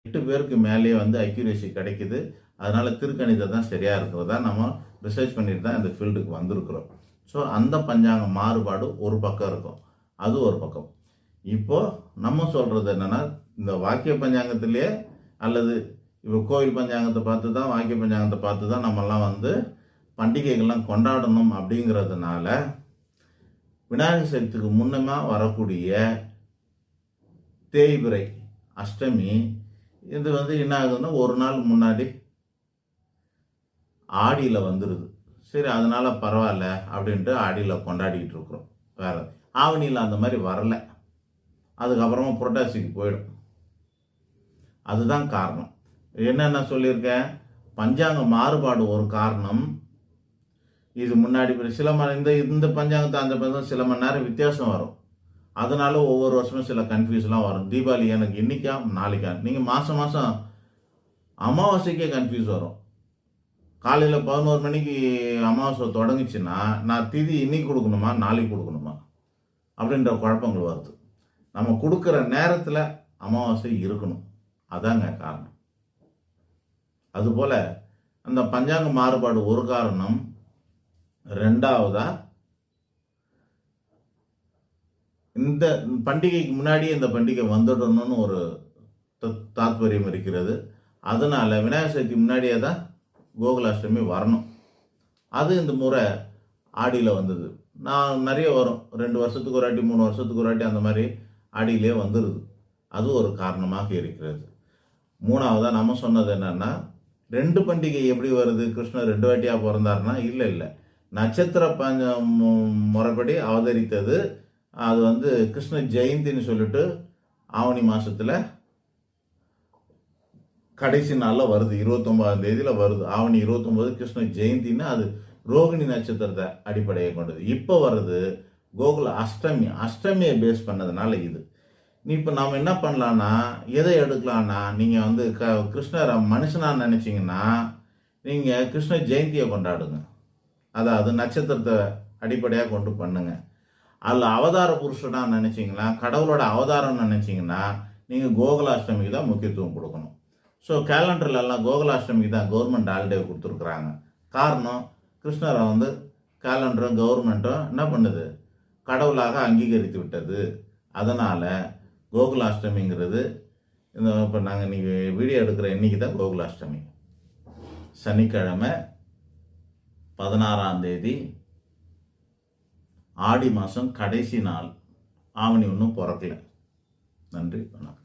8 பேருக்கு மேலேயே வந்து அக்யூரேசி கிடைக்குது. அதனால திருக்கணிதம் தான் சரியாக இருக்கிறதா நம்ம ரிசர்ச் பண்ணிட்டு தான் இந்த ஃபீல்டுக்கு வந்திருக்கிறோம். ஸோ அந்த பஞ்சாங்க மாறுபாடு ஒரு பக்கம் இருக்கும், அது ஒரு பக்கம். இப்போ நம்ம சொல்கிறது என்னென்னா, இந்த வாக்கிய பஞ்சாங்கத்திலேயே அல்லது இப்போ கோவில் பஞ்சாங்கத்தை பார்த்து தான், வாக்கிய பஞ்சாங்கத்தை பார்த்து தான் நம்மெல்லாம் வந்து பண்டிகைகள்லாம் கொண்டாடணும். அப்படிங்கிறதுனால விநாயகர் சதுர்த்திக்கு முன்னமாக வரக்கூடிய தேய்பிறை அஷ்டமி இது வந்து என்ன ஆகுதுன்னா ஒரு நாள் முன்னாடி ஆடியில் வந்துடுது. சரி, அதனால பரவாயில்ல அப்படின்ட்டு ஆடியில் கொண்டாடிக்கிட்டு இருக்கிறோம். வேறு ஆவணியில் அந்த மாதிரி வரலை. அதுக்கப்புறமா புரட்டாசிக்கு போயிடும். அதுதான் காரணம். என்னென்ன சொல்லியிருக்கேன், பஞ்சாங்க மாறுபாடு ஒரு காரணம். இது முன்னாடி சில இந்த பஞ்சாங்கத்தை அந்த பஞ்சாங்கம் சில மணி நேரம் வித்தியாசம் வரும். அதனால ஒவ்வொரு வருஷமும் சில கன்ஃபியூஸ்லாம் வரும். தீபாவளி எனக்கு இன்னைக்கா நாளைக்கா, நீங்கள் மாதம் மாதம் அமாவாசைக்கே கன்ஃபியூஸ் வரும். காலையில் 11 மணிக்கு அமாவாசை தொடங்குச்சுன்னா நான் திதி இன்னைக்கு கொடுக்கணுமா நாளைக்கு கொடுக்கணுமா அப்படின்ற குழப்பங்கள் வருது. நம்ம கொடுக்குற நேரத்தில் அமாவாசை இருக்கணும், அதாங்க காரணம். அதுபோல் அந்த பஞ்சாங்க மாறுபாடு ஒரு காரணம். ரெண்டாவதா, இந்த பண்டிகைக்கு முன்னாடியே இந்த பண்டிகை வந்துடணும்னு ஒரு தாத்பரியம் இருக்கிறது. அதனால் விநாயகர் சதுர்த்தி முன்னாடியே தான் கோகுலாஷ்டமி வரணும். அது இந்த முறை ஆடியில் வந்தது. நான் நிறைய வரும், 2 வருஷத்துக்கு ஒரு வாட்டி 3 வருஷத்துக்கு ஒரு வாட்டி அந்த மாதிரி ஆடியிலே வந்துடுது. அது ஒரு காரணமாக இருக்கிறது. மூணாவதாக நம்ம சொன்னது என்னென்னா, 2 பண்டிகை எப்படி வருது, கிருஷ்ணர் 2 வாட்டியாக பிறந்தாருன்னா இல்லை, நட்சத்திர முறைப்படி அவதரித்தது. அது வந்து கிருஷ்ண ஜெயந்தின்னு சொல்லிட்டு ஆவணி மாதத்தில் கடைசி நாளில் வருது, 29ஆம் தேதியில் வருது. ஆவணி 29 கிருஷ்ண ஜெயந்தின்னு அது ரோகிணி நட்சத்திரத்தை அடிப்படையை கொண்டது. இப்போ வருது கோகுல அஷ்டமி, அஷ்டமியை பேஸ் பண்ணதுனால இது. இப்போ நாம் என்ன பண்ணலான்னா, எதை எடுக்கலான்னா, நீங்கள் வந்து கிருஷ்ணரை மனுஷனாக நினச்சிங்கன்னா நீங்கள் கிருஷ்ண ஜெயந்தியை கொண்டாடுங்க. அதாவது நட்சத்திரத்தை அடிப்படையாக கொண்டு பண்ணுங்க. அதில் அவதார புருஷனாக நினச்சிங்கன்னா, கடவுளோட அவதாரம் நினச்சிங்கன்னா நீங்கள் கோகுலாஷ்டமிக்கு தான் முக்கியத்துவம் கொடுக்கணும். ஸோ கேலண்டர்லலாம் கோகுலாஷ்டமிக்கு தான் கவர்மெண்ட் ஹாலிடே கொடுத்துருக்குறாங்க. காரணம், கிருஷ்ணரை வந்து கேலண்டரும் கவர்மெண்ட்டும் என்ன பண்ணுது, கடவுளாக அங்கீகரித்து விட்டது. அதனால் கோகுலாஷ்டமிங்கிறது இந்த இப்போ நாங்கள் இன்றைக்கி வீடியோ எடுக்கிற இன்றைக்கி தான் கோகுலாஷ்டமி, சனிக்கிழமை 16ஆம் தேதி ஆடி மாதம் கடைசி நாள். ஆவணி ஒன்றும் பிறக்கல. நன்றி, வணக்கம்.